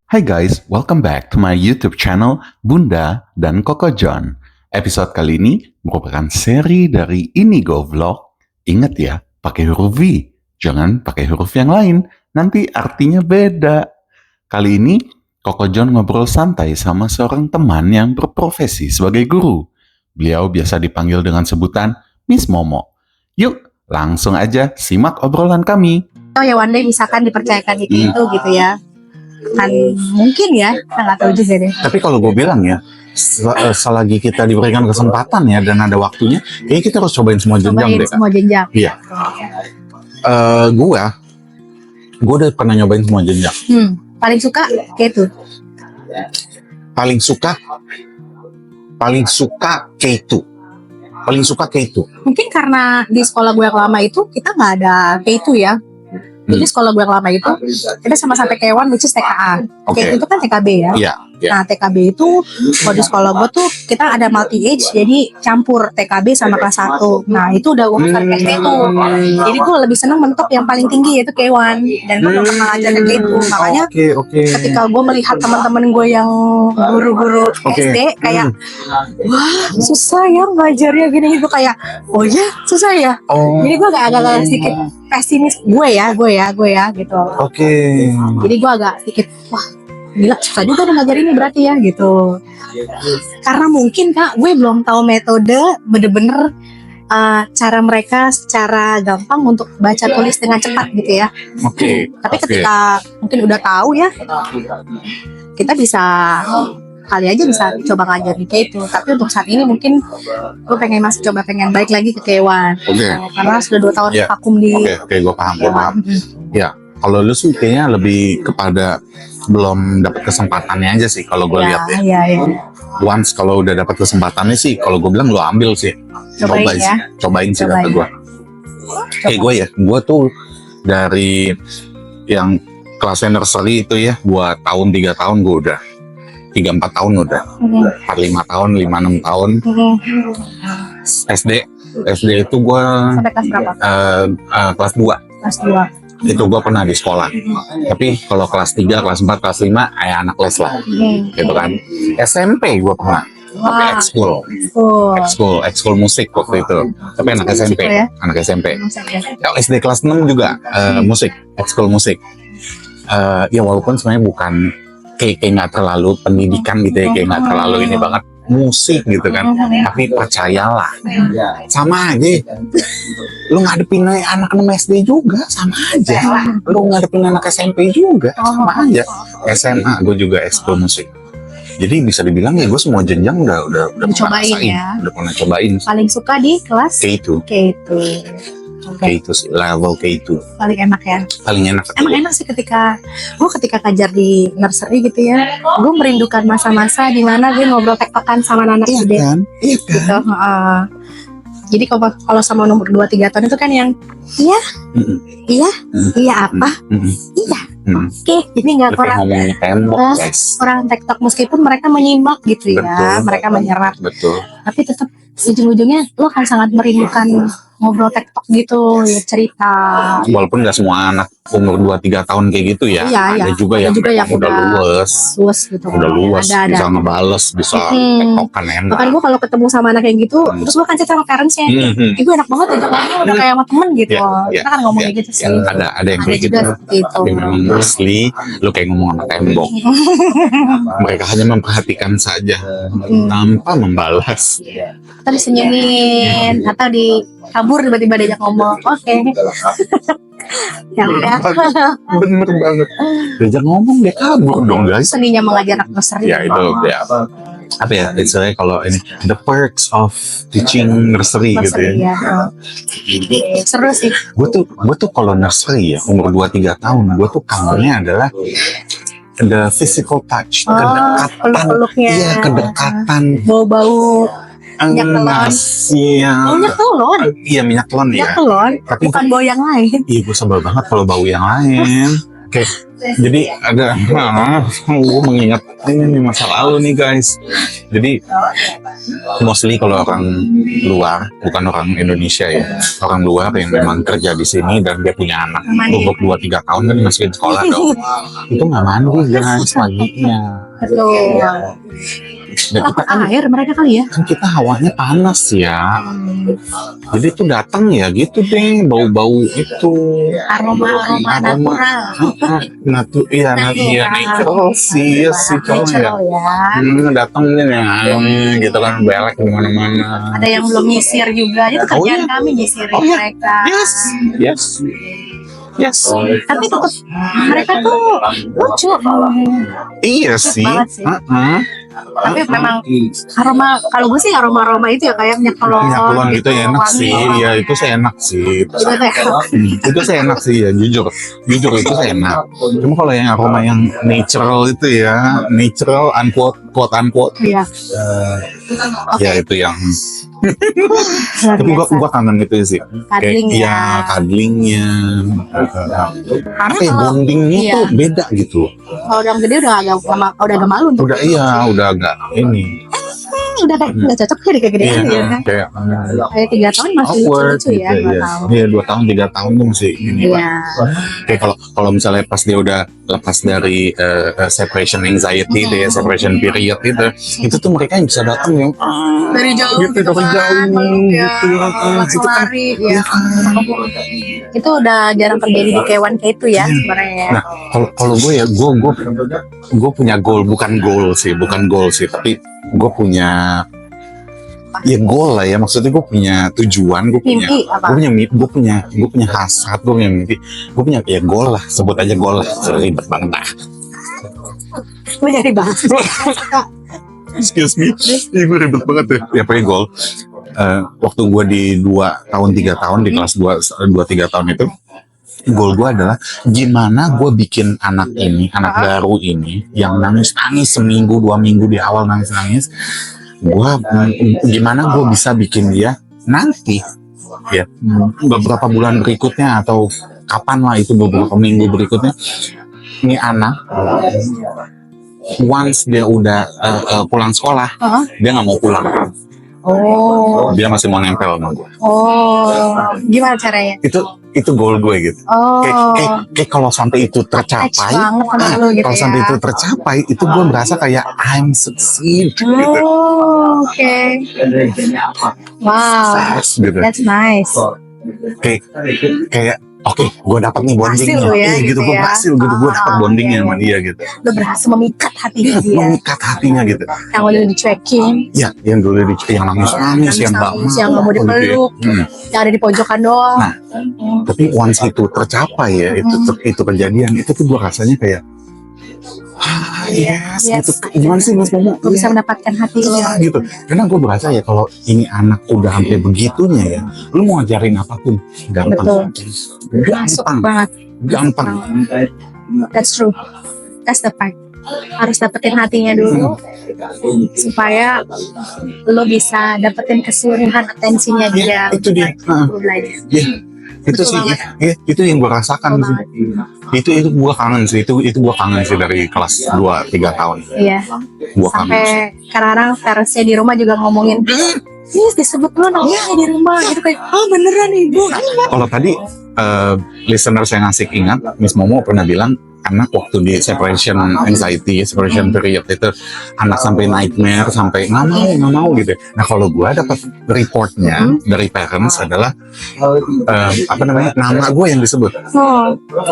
Hai guys, welcome back to my YouTube channel Bunda dan Koko John. Episode kali ini merupakan seri dari Inigo Vlog. Ingat ya, pakai huruf V. Jangan pakai huruf yang lain, nanti artinya beda. Kali ini, Koko John ngobrol santai sama seorang teman yang berprofesi sebagai guru. Beliau biasa dipanggil dengan sebutan Miss Momo. Yuk, langsung aja simak obrolan kami. Oh ya, one day misalkan dipercayakan itu gitu ya, kan mungkin ya, kita nggak tahu juga deh. Tapi kalau gue bilang ya, selagi kita diberikan kesempatan ya dan ada waktunya, kayaknya kita harus cobain semua jenjang Cobain deh. semua jenjang. Iya. Gue udah pernah nyobain semua jenjang. Paling suka kayak itu. Paling suka K2. Paling suka K2. Mungkin karena di sekolah gue yang lama itu kita nggak ada K2 ya. Jadi sekolah gue yang lama itu kita sama-sama TK1 which is TKA. Oke. K2 itu kan TKB ya. Iya. Nah TKB itu kalau di sekolah gue tuh kita ada multi age, jadi campur TKB sama kelas 1. Nah itu udah urusan SD tuh. Jadi gue lebih seneng mentok yang paling tinggi yaitu K1. Dan gue belum pernah ngajar ke K2. Makanya Oke. ketika gue melihat teman-teman gue yang guru-guru SD kayak wah susah ya ngajarnya gini, gue kayak oh ya susah ya. Jadi gue agak sedikit pesimis gue ya gitu. Oke. Jadi gue agak sedikit wah gila susah juga nih ngajar ini berarti ya gitu. Karena mungkin Kak gue belum tahu metode bener-bener cara mereka secara gampang untuk baca tulis dengan cepat gitu ya. Oke. Tapi ketika mungkin udah tahu ya, kita bisa kali aja bisa coba ngajar di K2. Tapi untuk saat ini mungkin gue masih pengen balik lagi ke K1. Oke. Karena sudah 2 tahun Yeah. vakum di Oke, gue paham. Ya, kalau lu sih kayaknya lebih kepada belum dapat kesempatannya aja sih kalau gue lihat ya. Iya. Once kalau udah dapat kesempatannya sih, kalau gue bilang lu ambil sih. Cobain ya. Cobain sih Cobain. kata gue. Kayak gue ya, gue tuh dari yang kelasnya nursery itu ya, buat tahun 3 tahun gue udah 3-4 tahun udah 4-5 tahun, 5-6 tahun. SD itu gue Sampai kelas berapa? kelas 2 Kelas 2. itu gue pernah di sekolah. Tapi kalau kelas 3, kelas 4, kelas 5 anak les lah gitu kan. SMP gue pernah tapi ekskul musik waktu itu, tapi anak SMP Ya, SD kelas 6 juga musik, ekskul musik. Ya walaupun sebenarnya bukan kayak nggak terlalu pendidikan gitu ya, kayak nggak terlalu ini banget musik gitu kan, tapi percayalah sama aja lu ngadepin anak 6 SD juga sama aja, lu ngadepin anak SMP juga sama aja. SMA gue juga ekskul musik, jadi bisa dibilang ya gue semua jenjang udah cobain ya. udah pernah cobain. Paling suka di kelas K2 sih, level K2 paling enak ya. paling enak. Emang enak sih ketika ngajar di nursery gitu ya. Gue merindukan masa-masa di mana gue ngobrol tektokan sama anak Iya SD. kan? Gitu. Jadi kalau sama nomor 2-3 tahun itu kan yang iya apa? Iya. Oke, ini nggak Lebih ngomongin tembok guys. orang tektok meskipun mereka menyimak gitu ya. Betul. Mereka menyerap. Betul. Tapi tetap ujung-ujungnya lo akan sangat merindukan ngobrol tektok gitu, ya, cerita. Walaupun nggak semua anak umur 2-3 tahun kayak gitu ya. Iya, Ada juga yang udah luas. Gitu. Udah luas, Ada. bisa ngebales, bisa tektokan enak. Bahkan gue kalau ketemu sama anak kayak gitu, terus gue kan cerita sama parentsnya, ibu enak banget ajak ngomong udah kayak sama temen gitu. Kita kan ngomong kayak gitu sih. Ada yang kayak gitu. juga seperti itu. Tapi memang mostly lu kayak ngomong sama tembok. Mereka hanya memperhatikan saja tanpa membalas. Atau disenyumin, atau kabur tiba-tiba diajak ngomong. Oke. Ya udah. Bener banget. Diajak ngomong dia kabur dong guys. Seninya mengajar anak nursery. Ya itu ya. Apa ya istilahnya kalau ini the perks of teaching nursery gitu ya. Seru sih. Gue tuh kalau nursery ya umur 2-3 tahun gue tuh kangennya adalah the physical touch, kedekatan. Peluk-peluknya. Iya, kedekatan. Bau-bau minyak telon. Iya. Minyak telon. Iya, minyak telon ya. Minyak telon. Tapi Bukan bau yang lain. iya, gue sebel banget kalau bau yang lain. Oke, jadi ada gue mengingat ini masa lalu nih guys. Jadi mostly kalau orang luar, bukan orang Indonesia ya, orang luar yang memang kerja di sini dan dia punya anak umur 2-3 tahun kan masukin sekolah dong, itu nggak mandi guys paginya. Betul. Dan kita kan, Air mereka kali ya. kan kita hawanya panas ya, jadi itu datang ya gitu deh, bau-bau itu Aroma natural. iya natural sih ya sih cuma ya. Natural ya. Datang nih ya, gitu kan belek kemana-mana. Ada yang belum nyisir juga. Itu Oh, kerjaan iya. kami nyisirin Oh, iya. mereka. Yes. Tapi tetap mereka tuh lucu. Iya sih. banget sih. Tapi Uh-uh. memang aroma, kalau gue sih aroma gitu ya, kayak minyak telur. Minyak telur gitu ya enak wangi. sih. Iya itu saya enak sih. Gimana ya? Itu saya enak sih ya, jujur itu saya enak. Cuma kalau yang aroma yang natural itu ya, natural quote unquote, Iya. ya itu yang. Tapi gua kangen itu sih. Cuddling ya. Iya, cuddlingnya. Karena Kayak kalau bondingnya iya. tuh beda gitu. kalau udah gede udah agak malu untuk Udah agak ini. udah cocok jadi kayak gedean ya kan. Kayak Kayak 3 tahun masih awkward lucu ya, 2 tahun. Iya 2 tahun 3 tahun tuh masih ini. Iya. Kayak kalau misalnya pas dia udah lepas dari separation anxiety, dia separation period itu tuh mereka yang bisa datang yang Dari jauh gitu, dari jauh gitu. langsung Itu kan lari ya. Itu udah jarang terjadi di kewan kayak itu ya sebenarnya. Nah, kalau gue ya, gue punya bukan goal sih, tapi gue punya ya goal lah ya, maksudnya gue punya tujuan, gue punya Mimpi apa? gue punya hasrat, gue punya mimpi, gue punya ya goal lah, sebut aja goal lah, ribet banget dah. Gue nyari bahas. Excuse me, gue ribet banget deh. Ya pakai goal. Waktu gue di 2 tahun 3 tahun di kelas 2-3 tahun itu, goal gue adalah gimana gue bikin anak baru ini yang nangis seminggu 2 minggu di awal nangis, gimana gue bisa bikin dia nanti ya beberapa bulan berikutnya atau kapan lah itu beberapa minggu berikutnya ini anak once dia udah pulang sekolah dia nggak mau pulang. Oh. Dia masih mau nempel sama gue. Oh. Gimana caranya? Itu goal gue gitu. Oh. Kayak kalau sampai itu tercapai, banget sama lu gitu kalau ya. sampai itu tercapai, itu gue merasa kayak I'm succeed gitu. Oh, oke. Wow. Success, gitu. That's nice. Kayak oke, gue dapat nih bondingnya, Berhasil lu ya, gitu, gitu gue ya. berhasil gitu, gue dapat bondingnya sama dia gitu, Lu berhasil memikat hatinya dia. mengikat hatinya gitu. Yang udah dicuekin, Ya, yang dulu yang nangis, yang nggak mau, yang nggak mau gitu ya. dipeluk, yang ada di pojokan doang. Nah, tapi once itu tercapai ya, itu kejadian, itu tuh gue rasanya kayak yes, gitu. Gimana sih Mas Momo? Lu bisa mendapatkan hatinya. Gitu. Karena gue berasa ya kalau ini anak udah sampai begitunya ya, lu mau ajarin apapun gampang. Masuk banget. Gampang. That's true. That's the part. Harus dapetin hatinya dulu supaya lo bisa dapetin keseluruhan atensinya dia. Itu dia. Lu belajar. Itu Betul sih, banget. itu yang gue rasakan sih. Itu gue kangen sih, itu gue kangen sih dari kelas 2-3 tahun. Iya. Gue kangen. Sampai kadang-kadang parents-nya di rumah juga ngomongin, Yes, disebut lo namanya di rumah gitu kayak, oh beneran ibu. Kalau tadi listener saya ngasih ingat, Miss Momo pernah bilang anak waktu di separation anxiety, separation period itu anak sampai nightmare, sampai nggak mau gitu. Nah kalau gue dapat reportnya dari parents adalah nama gue yang disebut.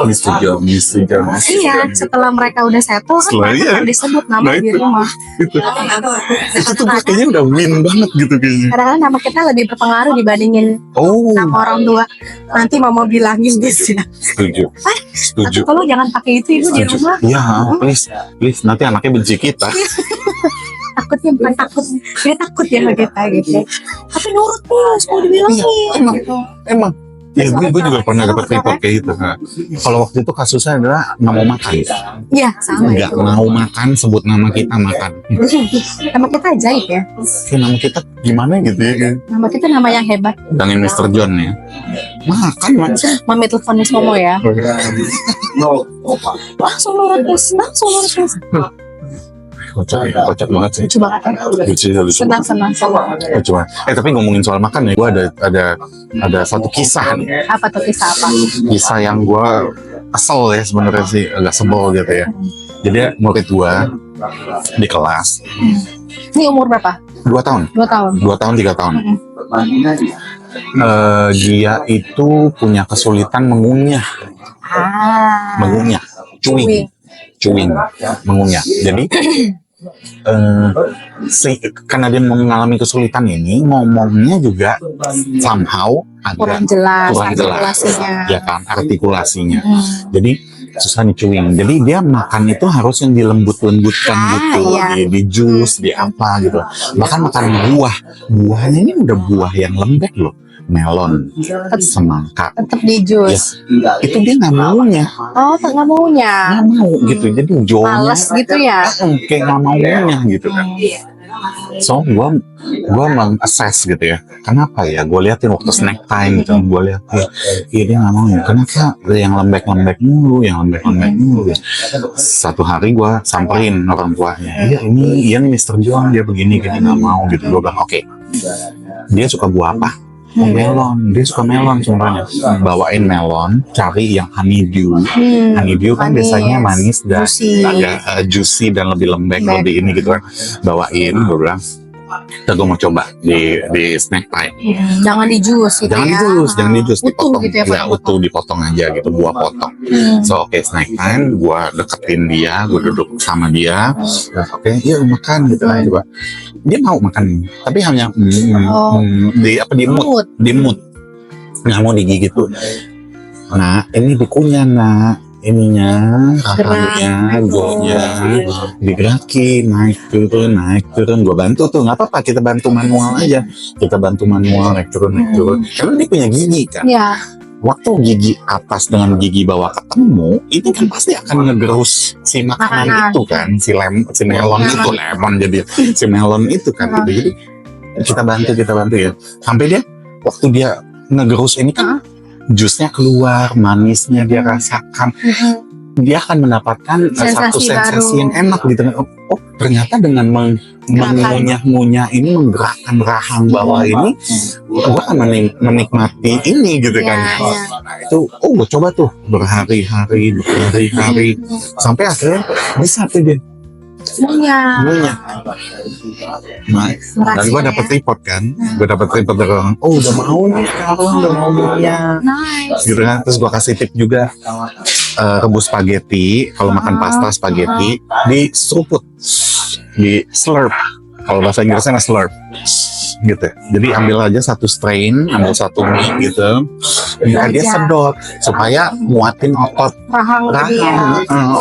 Mr. John. Iya, setelah mereka udah settle kan Setelah, mereka iya. akan disebut nama Nah, di itu. rumah. Itu tuh gue kayaknya udah win banget gitu kayaknya. Kadang-kadang nama kita lebih berpengaruh dibandingin Oh, nama orang tua. Nanti mama bilangin guys ya. setuju. Tapi tolong jangan pakai itu ibu di rumah. Iya, please nanti anaknya benci kita. Takutnya bukan takut, dia takut ya sama kita gitu. Tapi nurut terus mau dibilangin. Emang. Ya, gue juga pernah dapat report kayak gitu. Nah, kalau waktu itu kasusnya adalah nggak mau makan. Iya sama Nggak itu. mau makan, sebut nama kita makan. Nama kita ajaib ya. Kayak nama kita gimana gitu ya. Nama kita nama yang hebat. Bilangin Mr. John ya. Makan, Mas. Mami telepon Miss Momo ya. Langsung nurut Miss. kocak banget sih. Lucu banget. Lucu. Senang. Lucu banget. Tapi ngomongin soal makan ya, gue ada satu kisah nih. Apa tuh kisah apa? Kisah yang gue kesel ya sebenarnya sih, agak sebel gitu ya. Jadi murid gue di kelas. Ini umur berapa? 2 tahun. 2 tahun. 3 tahun. Dia itu punya kesulitan mengunyah, chewing, mengunyah. Jadi karena dia mengalami kesulitan ini, ngomongnya juga somehow kurang jelas artikulasinya. Ya kan, artikulasinya. Jadi susah nih chewing. Jadi dia makan itu harus yang dilembut-lembutkan gitu, di jus, di apa gitu. Bahkan makan buahnya ini udah buah yang lembek loh. Melon, semangka, tetap di jus. Ya, itu dia nggak maunya. Oh, nggak maunya. Nggak mau gitu. Jadi jauhnya males gitu ya. Kayak nggak maunya gitu kan. So gue meng-assess gitu ya. Kenapa ya? Gue liatin waktu snack time gitu. Gue liatin, iya dia nggak mau. Kenapa? Yang lembek-lembek mulu. Satu hari gue samperin orang tuanya. Iya nih Mr. John, dia begini nggak mau gitu. Gue bilang oke. Dia suka buah apa? Melon, dia suka melon sebenarnya. Bawain melon, cari yang honeydew. Honeydew kan biasanya manis dan agak juicy dan lebih lembek, lebih ini gitu kan. Bawain, gue bilang, gue mau coba di snack time. Jangan di jus gitu jangan di jus, utuh dipotong gitu ya, utuh dipotong aja gitu, buah potong. So oke, snack time, gue deketin dia, gue duduk sama dia. Oke, iya makan gitu lah coba. Dia mau makan, tapi hanya di mood, nggak mau digigit tuh. Nah ini dikunyah ininya, rahangnya, gonya, digerakin, naik turun. Gue bantu tuh, nggak apa-apa, kita bantu manual aja. Naik turun. Karena dia punya gigi kan. Ya. Waktu gigi atas dengan gigi bawah ketemu, ini kan pasti akan ngegerus si makanan itu kan, si melon itu, si melon itu kan. Jadi kita bantu ya. Sampai dia, waktu dia ngegerus ini kan, jusnya keluar, manisnya dia rasakan. Dia akan mendapatkan satu sensasi yang enak gitu. Oh ternyata dengan mengunyah-ngunyah ini, menggerakkan rahang bawah ini, gue akan menikmati ini gitu kan. Itu, gue coba tuh berhari-hari, sampai akhirnya bisa tuh dia ngunyah. Dan gue dapet report kan, dari orang, udah mau nih sekarang, udah mau ngunyah. Gitu kan, terus gue kasih tip juga. Rebus spaghetti, kalau makan pasta spaghetti, di seruput, di slurp. Kalau bahasa Inggrisnya slurp, gitu. Jadi ambil aja satu strain, ambil satu mie gitu, dia sedot supaya muatin otot rahang,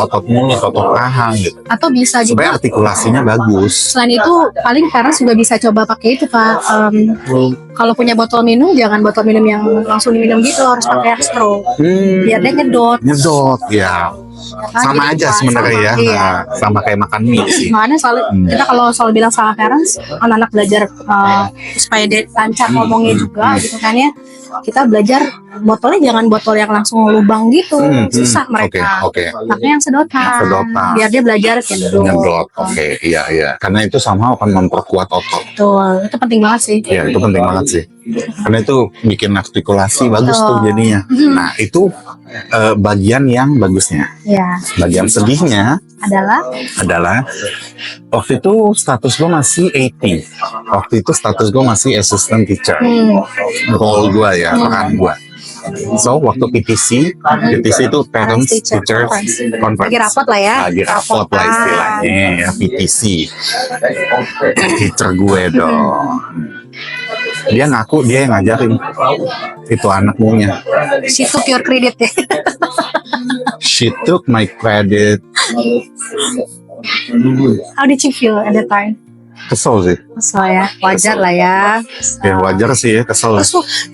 otot mulut, otot rahang gitu. Atau bisa juga supaya artikulasinya bagus. Selain itu, paling parents juga bisa coba pakai itu Pak. Kalau punya botol minum, jangan botol minum yang langsung diminum gitu, harus pakai straw. Biar dia nyedot Ya. Sama aja sebenarnya ya, sama kayak makan mie sih. Makanya kita kalau selalu bilang sama parents, anak-anak belajar supaya dia lancar ngomongnya juga gitu kan ya. Kita belajar botolnya jangan botol yang langsung lubang gitu, susah mereka. Makanya yang sedotan. Biar dia belajar nyedot. Iya. Karena itu sama akan memperkuat otot. Betul, itu penting banget sih. Iya, itu penting banget sih. Karena itu bikin artikulasi bagus tuh jadinya. Nah, itu bagian yang bagusnya. Ya. Bagian sedihnya adalah waktu itu status gue masih AT. Waktu itu status gue masih assistant teacher. Role gue ya, peran gue. So, waktu PTC itu Parents Teachers Conference. Lagi rapot lah ya. Lagi rapot lah istilahnya ya, PTC. Teacher gue dong. Dia ngaku dia yang ngajarin itu anak munya. She took your credit ya. She took my credit. How did you feel at that time? Kesel sih. Kesel ya, wajar lah ya. Ya wajar sih ya, kesel.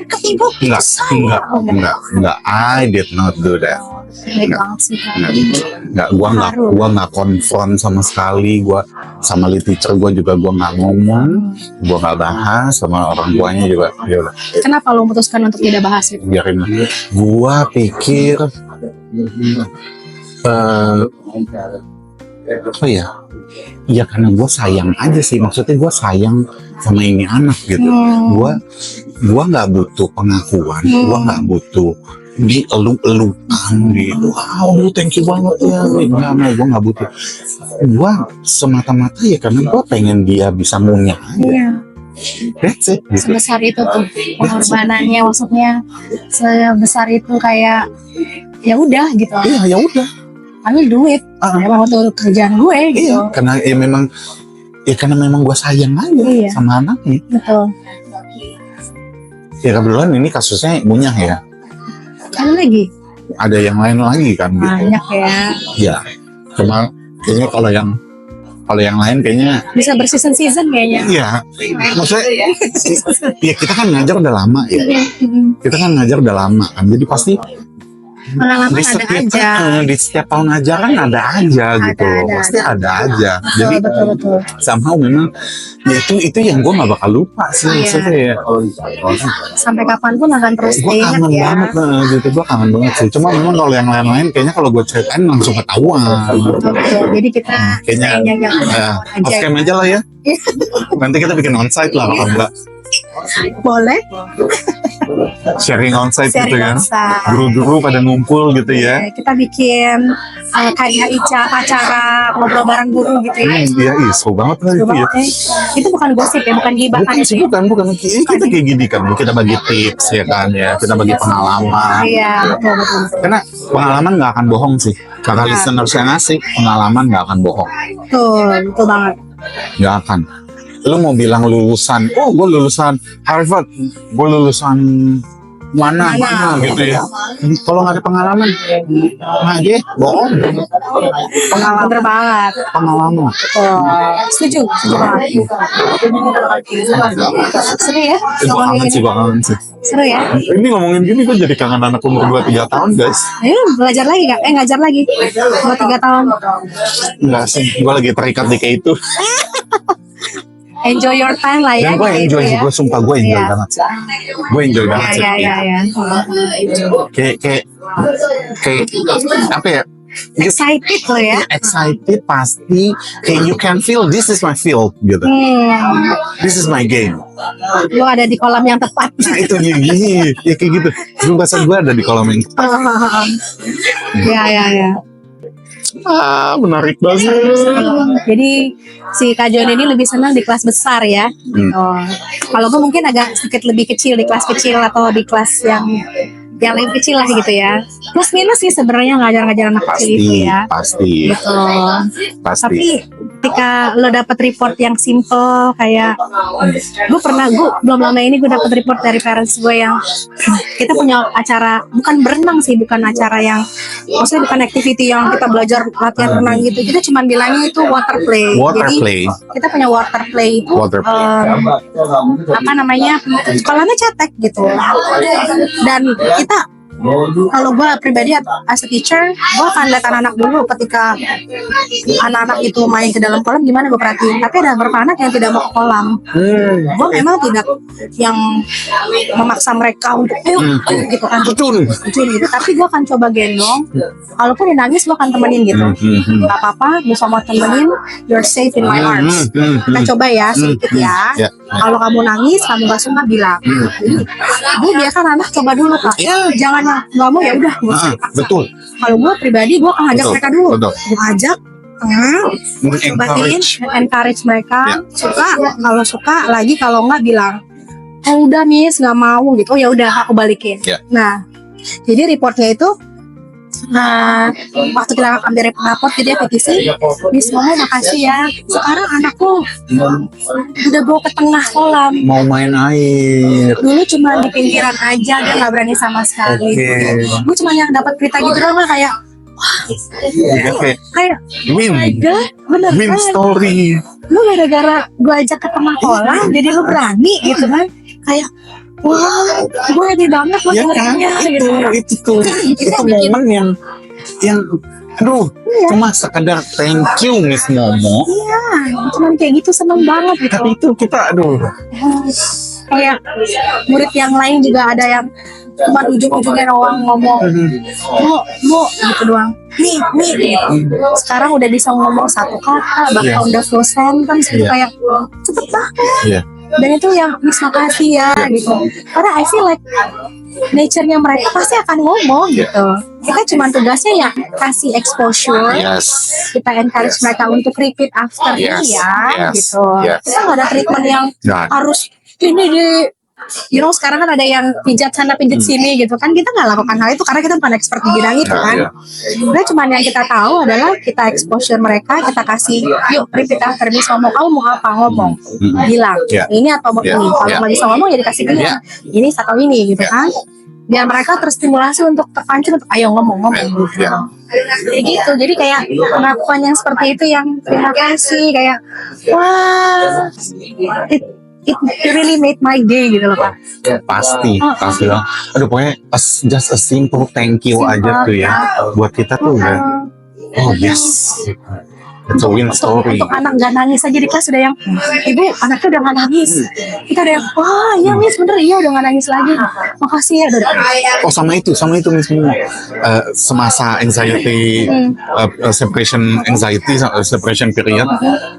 Ke ibu. Enggak. I did not do that. Gua nggak konfront sama sekali. Gua sama lead teacher gua juga gua nggak ngomong, gua nggak bahas sama orang tuanya juga. Ya udah. Kenapa lo memutuskan untuk tidak bahas itu? Biarin. Gua pikir apa ya? Ya karena gue sayang aja sih, maksudnya gue sayang sama ini anak gitu. Gue nggak butuh pengakuan, gue nggak butuh dieluk-elukan gitu. Wow, thank you banget ya. Enggak, gue nggak butuh. Gue semata-mata ya karena gue pengen dia bisa ngunyah aja. Iya. That's it. Gitu. Sebesar itu tuh pengorbanannya, maksudnya sebesar itu kayak ya udah gitu. Iya, ya udah. Ambil duit, emang untuk kerjaan gue gitu. Iya, karena memang gue sayang aja Iya. sama anaknya. Betul. Ya kebetulan ini kasusnya ngunyah ya. Ada lagi? Ada yang lain lagi kan gitu. Banyak ya. Ya, cuma kayaknya kalau yang lain kayaknya Bisa berseason-season kayaknya. iya. Maksudnya ya kita kan ngajar udah lama ya. Kita kan ngajar udah lama kan. Jadi pasti Pengalaman ada aja. di setiap tahun ajaran ada aja gitu loh. ada. Pasti ada aja. Jadi Betul. somehow memang ya itu yang gue gak bakal lupa sih. Iya. Maksudnya ya Sampai kapanpun akan terus gue diingat kangen ya. banget gitu, gue kangen banget sih. Cuma memang kalau yang lain-lain kayaknya kalau gue ceritain langsung ketahuan. Betul. Jadi kita Kayaknya yang off cam aja lah ya. Nanti kita bikin onsite lah kalau enggak boleh sharing onsite gitu kan. onsite. Guru-guru pada ngumpul gitu ya. Kita bikin kayak acara ngobrol bareng guru gitu ya. Iya, seru banget lah itu ya. Itu bukan gosip ya, bukan gibah Bukan sih, bukan. Kita kayak gini kan, kita bagi tips ya kan ya, kita bagi pengalaman. Iya, betul. Karena pengalaman nggak akan bohong sih. Karena listeners yang ngasih pengalaman nggak akan bohong, Betul banget. nggak akan. Lu mau bilang lulusan, oh gue lulusan Harvard, gue lulusan mana gitu ya. Kalau nggak ada pengalaman, aja bohong. Pengalaman banget. Pengalaman. Setuju banget. Seru ya? Kangen sih, kangen sih. Seru ya? Ini ngomongin gini gue jadi kangen anak umur 2-3 tahun guys. Ayo belajar lagi Kak? Ngajar lagi. 2-3 tahun. Enggak sih, gue lagi terikat di kayak itu. Enjoy your time lah ya. Dan gue enjoy sih, gitu ya. gue sumpah gue enjoy Iya. banget sih. Gue enjoy banget sih. Iya. Kayak apa ya? Excited lo ya. Excited pasti. Kayak you can feel this is my field gitu. This is my game. Lo ada di kolam yang tepat. Nah itu gini, ya kayak gitu. Gue bahasa gue ada di kolam yang Iya. menarik banget. Jadi si Kak Jon ini lebih senang di kelas besar ya. Kalau gue mungkin agak sedikit lebih kecil di kelas kecil atau di kelas yang lebih kecil lah gitu ya. Plus minus sih sebenarnya ngajar-ngajar anak kecil itu ya. Pasti. Gitu. Pasti. Tapi ketika lo dapet report yang simple kayak gue belum lama ini gue dapet report dari parents gue yang kita punya acara bukan berenang sih, bukan acara yang maksudnya bukan activity yang kita belajar latihan renang gitu, kita cuma bilangnya itu water play. Jadi kita punya water play itu apa namanya, kolamnya cetek gitu, dan kita kalau gue pribadi as a teacher, gue akan lihat anak-anak dulu. Ketika anak-anak itu main ke dalam kolam gimana gue perhatiin. Tapi ada beberapa anak yang tidak mau ke kolam. Gue memang tidak yang memaksa mereka untuk gitu kan, gitu. Tapi gue akan coba gendong. Kalaupun dia nangis, gue akan temenin gitu. Gak apa-apa, gue mau temenin. You're safe in my arms. Kita coba ya sedikit ya. Kalau kamu nangis, kamu gak suka bilang. Gue biarkan anak coba dulu Kak. Jangan nggak mau ya udah gue betul. Kalau gue pribadi gue akan ajak mereka dulu. Gue ajak encourage mereka. Suka, kalau suka lagi, kalau nggak bilang udah Miss nggak mau gitu. Oh ya udah aku balikin. Nah jadi reportnya itu waktu kita ambil raport dia petisi, Miss Momo makasih ya, sekarang anakku udah bawa ke tengah kolam, mau main air. Dulu cuma di pinggiran aja, dia nggak berani sama sekali. Gue cuma yang dapat berita gitu doang kayak win, bener story. Lu gara-gara gue ajak ke tengah kolam jadi lu berani gitu kan, kayak wah, gue happy banget loh dengernya gitu. Itu momen yang aduh, cuma sekedar thank you Miss Momo. Iya, cuman kayak gitu seneng banget gitu. Tapi itu kita aduh. Kayak murid yang lain juga ada yang cuma ujung-ujungnya doang ngomong mau gitu doang, nih gitu. Sekarang udah bisa ngomong satu kata, bahkan udah full sentence gitu, kayak cepet banget. Dan itu yang Miss makasih ya gitu, karena I feel like nature-nya mereka pasti akan ngomong gitu. Kita cuma tugasnya ya kasih exposure, kita encourage mereka untuk repeat after dia gitu. Kita nggak ada treatment yang harus ini di sekarang kan ada yang pijat sana pijat sini gitu kan, kita nggak lakukan hal itu karena kita bukan expert di bidang itu kan. Udah cuman yang kita tahu adalah kita exposure mereka, kita kasih yuk repeat after Miss ngomong, kamu mau apa ngomong, bilang ini atau mau ini, kalau nggak bisa ngomong ya dikasih bilang ini atau ini gitu kan, biar mereka terstimulasi untuk terpancing untuk ayo ngomong gitu. Kayak gitu, jadi kayak pengakuan yang seperti itu yang terima kasih, kayak wah it really made my day gitu loh Pak. Pasti lah. Aduh pokoknya just a simple thank you aja tuh ya. Buat kita tuh udah oh yes, it's a win story. Untuk anak gak nangis aja di kelas udah yang ibu anaknya udah gak nangis, kita udah yang wah iya Miss bener iya udah gak nangis lagi, makasih ya. Oh sama itu Miss semasa anxiety separation period,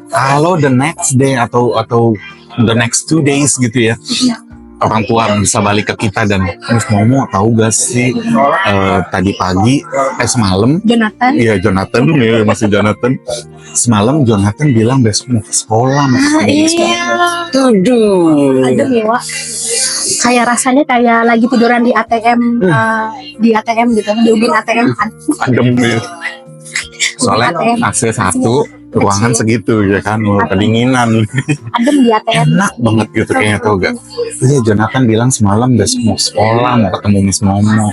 kalau the next day atau the next 2 days gitu ya, orang tua bisa balik ke kita dan Miss Momo tahu gak sih tadi pagi semalam Jonathan ya, masih Jonathan semalam Jonathan bilang besok mau ke sekolah Adem ya Wak, kayak rasanya kayak lagi tiduran di ATM di ATM gitu, di ubin ATM adem ya. Soalnya akses satu ruangan segitu ya kan, kedinginan, adem di ATM, enak banget gitu kayaknya, tau gak? Iya Jonathan bilang semalam besok mau sekolah, mau ketemu Miss Momo.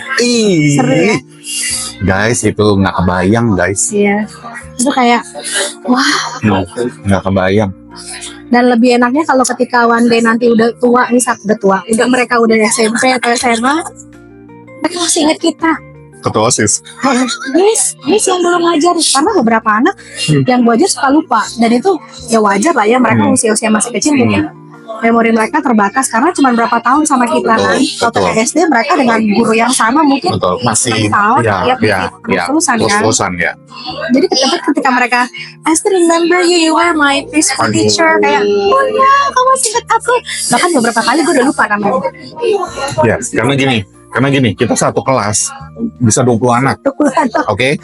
Seru ya? Guys itu nggak kebayang guys. Iya, itu kayak wah. Nggak kebayang. Dan lebih enaknya kalau ketika one day nanti udah tua, mereka udah SMP atau SMA, mereka masih ingat kita. Ketua OSIS. Miss yang belum ngajar, karena beberapa anak yang gue ajar suka lupa, dan itu ya wajar lah ya, mereka usia masih kecil mungkin memori mereka terbatas karena cuma berapa tahun sama kita kan. Waktu SD mereka dengan guru yang sama mungkin masih tahun terus-terusan ya. Jadi ketika mereka I still remember you were my preschool teacher, kayak oh ya kamu masih ingat aku, bahkan beberapa kali gue udah lupa namanya. Ya karena gini, kita satu kelas bisa 20 anak, oke?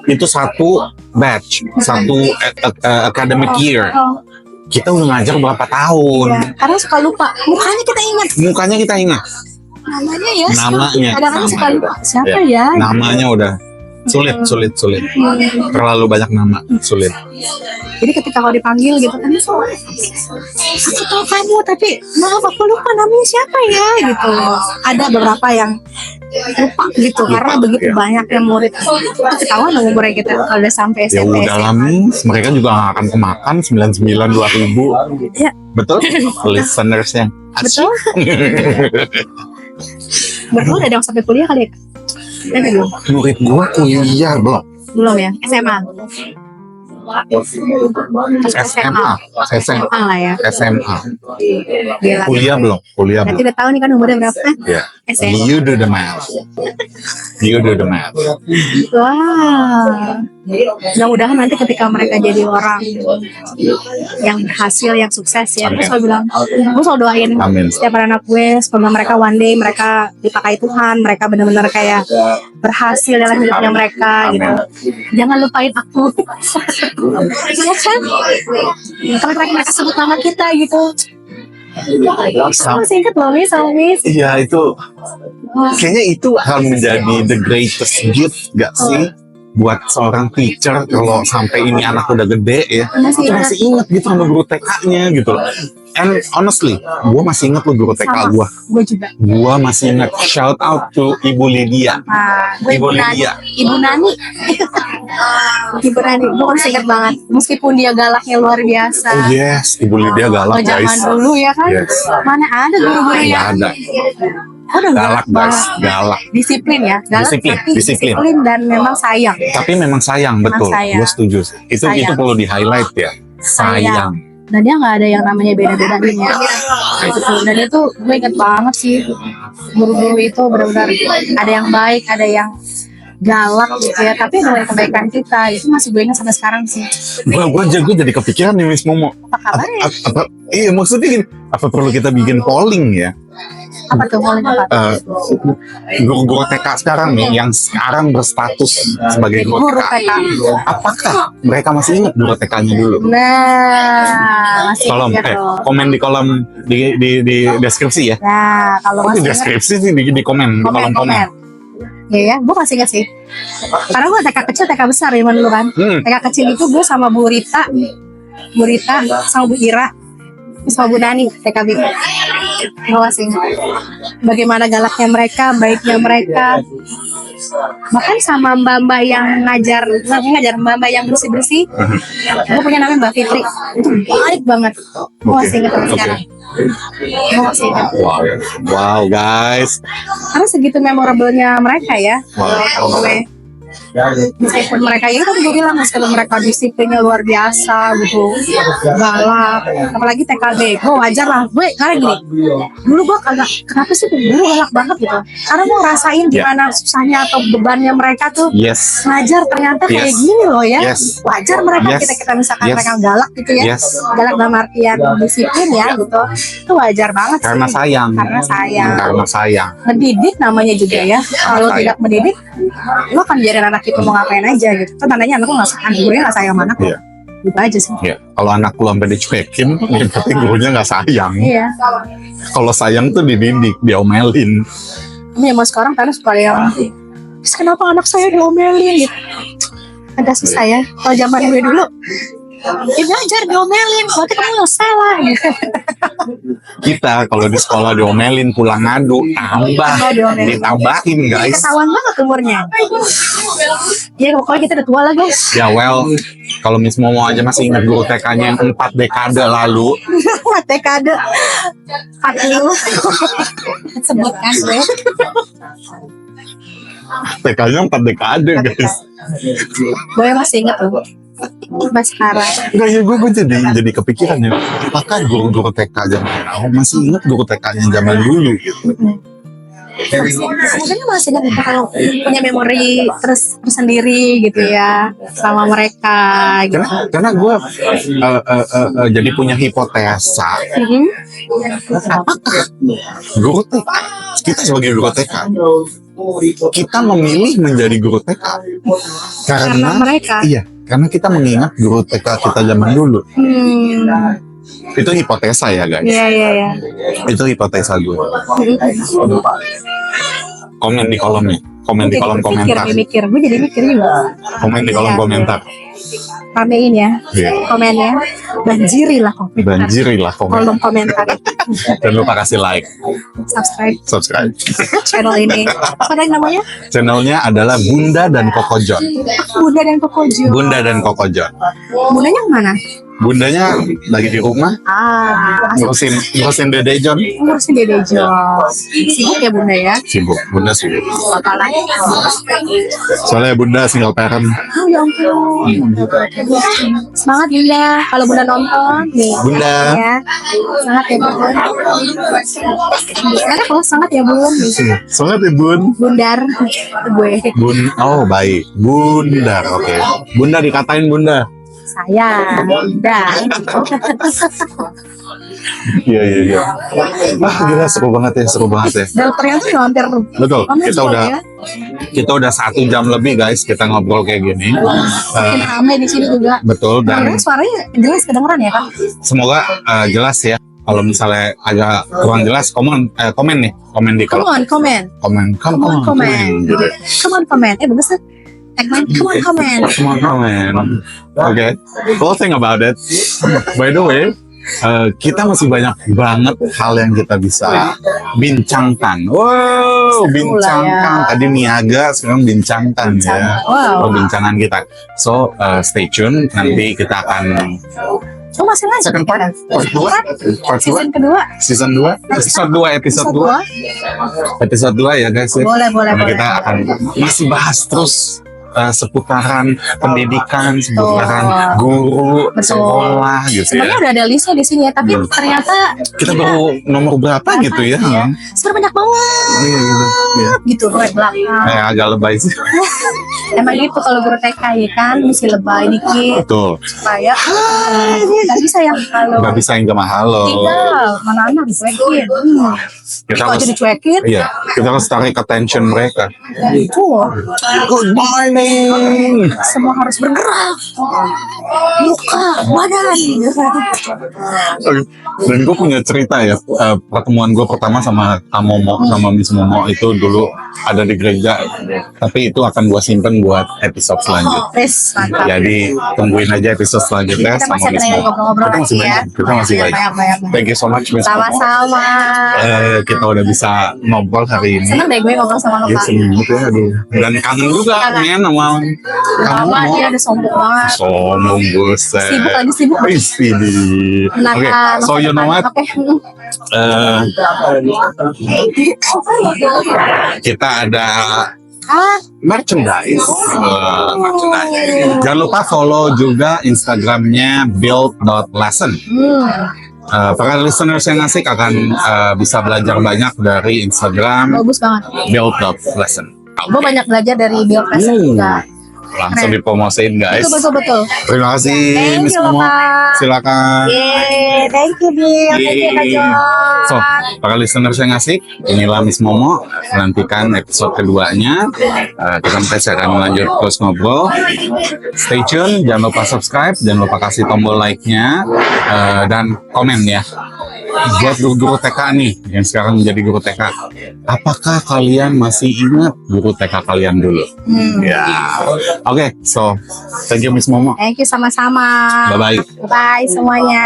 Itu satu batch, satu academic year. Kita udah ngajar berapa tahun? Ya, karena suka lupa, mukanya kita ingat. Namanya kadang-kadang suka lupa. Siapa ya? Namanya udah sulit. Terlalu banyak nama, sulit. Jadi ketika kalau dipanggil gitu kan, aku tahu kamu tapi maaf aku lupa namanya siapa ya gitu. Ada beberapa yang lupa gitu karena begitu banyaknya murid. Itu ketahuan dong umurnya kita kalau udah sampai SMP. Ya udah lama, mereka juga gak akan kemakan 99 2000. Ya. Betul? Listenersnya. Betul. Betul ada yang sampai kuliah kali ya? Murid gua kuliah belum ya? SMA lah ya. SMA. Gila. Kuliah belum. Nanti udah tahu nih kan umurnya berapa? Yeah. SMA. You do the math. Wah. Mudah-mudahan nanti ketika mereka jadi orang yang berhasil, yang sukses ya, gue selalu bilang, gue selalu doain setiap anak gue, semoga mereka one day mereka dipakai Tuhan, mereka benar-benar kayak berhasil dalam hidupnya mereka gitu. Jangan lupain aku. Ya kan? Karena mereka sebut nama kita gitu. Masih ingat loh Miss. Iya itu, kayaknya itu akan menjadi the greatest gift gak sih? Buat seorang teacher kalau sampai ini anak udah gede ya, masih inget gitu sama guru TK-nya gitu. And honestly, gue masih inget loh guru TK gue. Gue juga. Gue masih inget. Shout out to Ibu Lydia. Ibu Nani. Ibu Nani, gue masih inget banget. Meskipun dia galaknya luar biasa. Oh yes, Ibu Lydia galak guys. Zaman dulu ya kan. Yes. Mana ada guru-guru yang ada. Galak guys, galak. Disiplin ya, disiplin dan memang sayang. Tapi memang sayang, betul. Gue setuju. Itu perlu di highlight ya. Sayang. dan dia nggak ada yang namanya beda-bedain ya gitu. Dan itu gue inget banget sih, guru-guru itu benar-benar ada yang baik, ada yang galak gitu ya, tapi dengan kebaikan kita itu masih gue ingat sampai sekarang sih. Gue jadi kepikiran nih Miss Momo. Apa kabar ya? Iya maksudnya gini, apa perlu kita bikin polling ya? Apa tuh mau apa? Guru-guru TK sekarang nih yang sekarang berstatus sebagai guru Guru TK, TK. apakah mereka masih ingat guru TK-nya dulu? Nah, masih Kolom, ingat dong. komen di kolom di deskripsi ya. Nah, kalau Di masih ingat, deskripsi sih di komen, di kolom komen. komen. Iya ya, gue masih ingat sih. Karena gue TK kecil, TK besar ya dulu kan. TK kecil itu gue sama Bu Rita sama Bu Ira, sama Bu Nani TKB. Gue masih ingat bagaimana galaknya mereka, baiknya mereka. Bahkan sama mbak-mbak yang ngajar mbak-mbak yang bersih-bersih. Gue punya namanya Mbak Fitri. Itu baik banget. Gue masih ingat sampai sekarang. Gue masih ingat. Wow guys. Karena segitu memorable-nya mereka ya. Wow. Gue meskipun mereka itu kan gue bilang meskipun mereka disiplinnya luar biasa gitu, galak, apalagi TKB, gue wajar lah. Gue karena gini, dulu gue kagak kenapa sih guru galak banget gitu, karena gue ngerasain gimana susahnya atau bebannya mereka tuh Yes. ngajar ternyata kayak Yes. gini loh ya. Yes. Wajar mereka Yes. kita misalkan Yes. mereka galak gitu ya. Yes. Galak dalam artian disiplin ya gitu, itu wajar banget Karena sih. sayang. Karena sayang. Mendidik namanya juga ya. Kalau tidak mendidik, lo akan biarin anak itu mau ngapain aja gitu. Kan tandanya anak lo nggak sayang, gurunya nggak sayang sama anak lo. Iya. Gitu aja sih. Ya, kalau anak lu sampai dicuekin, yang penting gurunya nggak sayang. Iya. Kalau sayang tuh dididik, diomelin. Tapi emang sekarang kan suka ada yang, "Terus kenapa anak saya diomelin gitu?" Agak susah ya. Kalau zaman gue dulu, ya belajar diomelin, berarti kamu yang salah gitu. Kita kalau di sekolah diomelin, pulang ngadu, Diomelin. ditambahin guys. Ketahuan banget umurnya. Ya pokoknya kita udah tua lah guys. Ya well, kalau Miss Momo aja masih ingat guru TK-nya yang 4 dekade lalu. TKD 40 sebutkan gue. TK-nya 4 dekade guys. Gue masih inget loh. Mas sekarang. Enggak ya, gue jadi kepikiran ya. Apakah guru-guru TK zaman now masih ingat guru TK-nya zaman dulu gitu? Mungkin masih ingat gitu, kalau punya memori tersendiri gitu ya sama mereka gitu. Karena gue jadi punya hipotesa. Apakah guru TK, kita sebagai guru TK, kita memilih menjadi guru TK Karena mereka. Iya, karena kita mengingat guru TK kita zaman dulu. Itu hipotesa ya guys. Iya. Itu hipotesa gue. Komen di kolomnya, komen di kolom komentar, Mikir, gue jadi mikir juga. komen di kolom komentar. Ramein ya, Iya. komennya, banjiri lah komentar. Banjiri lah komen. Kolom komentar, Jangan lupa kasih like, subscribe subscribe. channel ini. Apa tadi namanya? Channelnya adalah Bunda dan Kokojon. Bunda dan Kokojo. Bunda dan Kokojon. Bundanya kemana? Bundanya lagi di rumah ngurusin Dede John. Ngurusin Dede John. Sibuk ya Bunda ya? Sibuk, Bunda sibuk. Apa lagi? Soalnya Bunda single parent. Oh ya ampun. Semangat Bunda. Kalau Bunda nonton nih. Bunda. Ya. Semangat ya Bunda. Karena kalau semangat ya Bun. Semangat ya Bun. Bundar gue. Oh baik, Bundar, oke. Bunda dikatain Bunda. Saya Bunda. Iya. Wah gila seru banget ya. Dan ternyata udah hampir. Betul. hampir semua ya. Kita udah 1 jam lebih guys kita ngobrol kayak gini. Makin ramai di sini juga. Betul dan Karena suaranya jelas kedengeran ya kan? semoga jelas ya. Kalau misalnya agak kurang jelas, komen di Come kolom. on, comment. Come on. Gitu. Come on, comment. Bagus kan? Tagline, come on, comment. Come on, comment. Oke. Cool thing about it. By the way, kita masih banyak banget hal yang kita bisa bincangkan. Wow, bincangkan. ya. Tadi niaga, sekarang bincangkan ya. Wow. Perbincangan kita. So, stay tune. Nanti kita akan Oh masih lanjut. second part, part 2, Season kedua. season 2, episode 2 ya guys ya. Boleh. Karena kita akan masih bahas terus seputaran pendidikan, seputaran guru, Betul. sekolah gitu ya. Sebenarnya udah ada listnya di sini ya, tapi ternyata Kita baru nomor berapa gitu ya? sebenarnya banyak banget Iya gitu. Iya. gitu roy belakang. Agak lebay sih. Emang gitu kalau guru TK ya kan mesti lebay dikit Betul. supaya nggak bisa ya kalau Nggak bisa yang kemah halo. tinggal mana anak dicuekin. Kita Kok harus, jadi dicuekin? iya, kita harus tarik attention mereka. Tuh, Good morning. semua harus bergerak. Muka, badan. Dan gue punya cerita ya, pertemuan gue pertama sama Kamomo, sama Miss Momo itu dulu ada di gereja. Tapi itu akan gue simpen buat episode selanjutnya. Wes, mantap. Jadi tungguin aja episode selanjutnya Kita sama masih Miss ada Momo. ngobrol-ngobrol Kita masih lagi ya. banyak. Kita masih banyak. Banyak. Thank you so much Miss Momo. Sama-sama. Kita udah bisa ngobrol hari ini. Seneng deh gue ngobrol sama lo, Ya Pak. seneng banget ya, aduh. Dan kangen juga men sama Lama kamu. dia ada sombong banget. Sombong buset. Sibuk lagi, sibuk. Istri. Oke, so you know what? Oke. Eh, kita ada merchandise. Jangan lupa follow juga Instagramnya build.lesson. Para listeners yang asik akan bisa belajar banyak dari Instagram Bagus banget. build.lesson. Gue banyak belajar dari Bill Preston juga. Langsung dipromosiin guys. Betul. Terima kasih Thank Miss you, Momo. Pak. Silakan. Yeay, thank you Bill. Thank you Kak John. So, para listeners yang asik, inilah Miss Momo. Nantikan episode keduanya. Kita masih akan lanjut terus ngobrol. Stay tune, jangan lupa subscribe, jangan lupa kasih tombol like-nya, dan komen ya. Buat guru-guru TK nih, yang sekarang menjadi guru TK, apakah kalian masih ingat guru TK kalian dulu? Ya, oke. So, thank you Miss Momo. Thank you sama-sama. Bye-bye. Bye semuanya.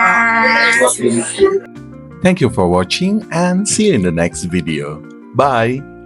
Thank you for watching and see you in the next video. Bye.